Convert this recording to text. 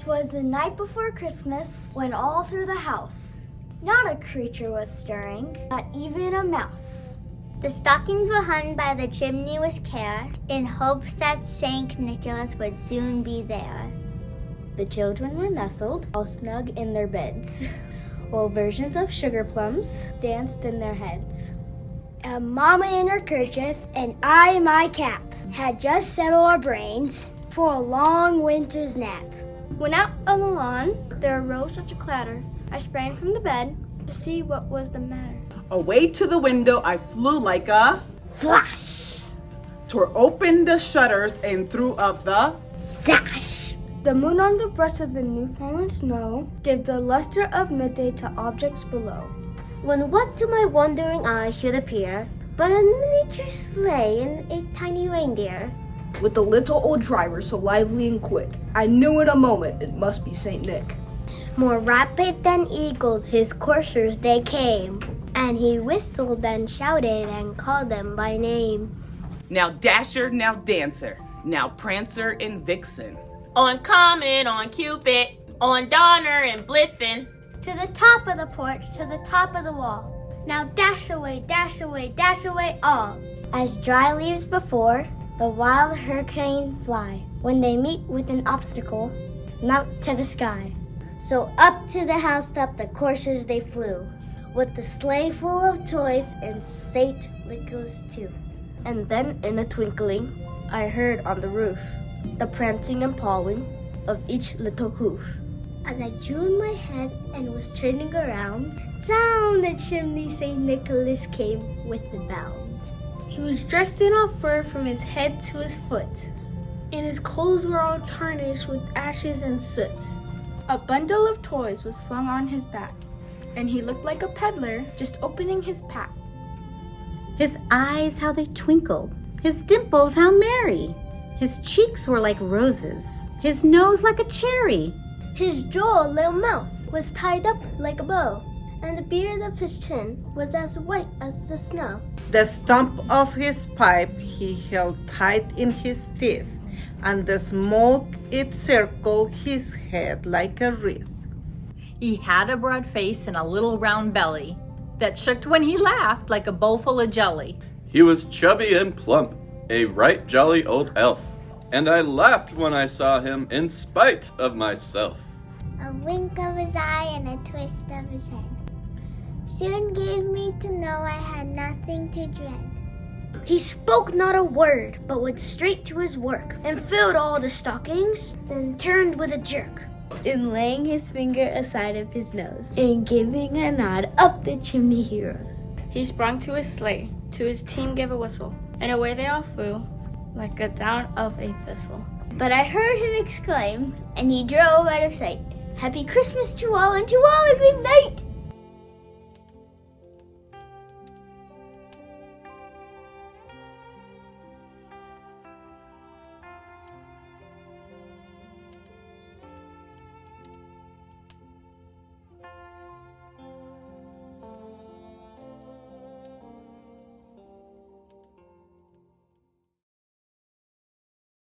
'Twas the night before Christmas when all through the house not a creature was stirring, not even a mouse. The stockings were hung by the chimney with care, in hopes that St. Nicholas would soon be there. The children were nestled all snug in their beds, while versions of sugar plums danced in their heads. And Mama in her kerchief and I in my cap had just settled our brains for a long winter's nap. When out on the lawn there arose such a clatter, I sprang from the bed to see what was the matter. Away to the window I flew like a Flash! tore open the shutters and threw up the Sash! The moon on the breast of the new fallen snow gave the luster of midday to objects below. When what to my wondering eyes should appear but a miniature sleigh and a tiny reindeer. With the little old driver so lively and quick, I knew in a moment it must be Saint Nick. More rapid than eagles his coursers they came, and he whistled and shouted and called them by name. now Dasher, now Dancer, now Prancer and Vixen. On Comet, on Cupid, on Donner and Blitzen. To the top of the porch, to the top of the wall. Now dash away, all. As dry leaves before, the wild hurricane fly. When they meet with an obstacle, mount to the sky. So up to the housetop the coursers they flew, with the sleigh full of toys and Saint Nicholas too. And then in a twinkling, I heard on the roof the prancing and pawing of each little hoof. As I drew in my head and was turning around, down the chimney St. Nicholas came with a bound. He was dressed in all fur from his head to his foot, and his clothes were all tarnished with ashes and soot. A bundle of toys was flung on his back, and he looked like a peddler just opening his pack. His eyes, how they twinkled, his dimples, how merry. His cheeks were like roses, his nose like a cherry. His droll little mouth was tied up like a bow, and the beard of his chin was as white as the snow. The stump of his pipe he held tight in his teeth, and the smoke it circled his head like a wreath. He had a broad face and a little round belly that shook when he laughed like a bowl full of jelly. He was chubby and plump, a right jolly old elf, and I laughed when I saw him in spite of myself. A wink of his eye and a twist of his head soon gave me to know I had nothing to dread. He spoke not a word, but went straight to his work, and filled all the stockings, then turned with a jerk. In laying his finger aside of his nose, and giving a nod up the chimney he rose. He sprung to his sleigh, to his team gave a whistle, and away they all flew, like a down of a thistle. But I heard him exclaim, and he drove out of sight, Happy Christmas to all, and to all a great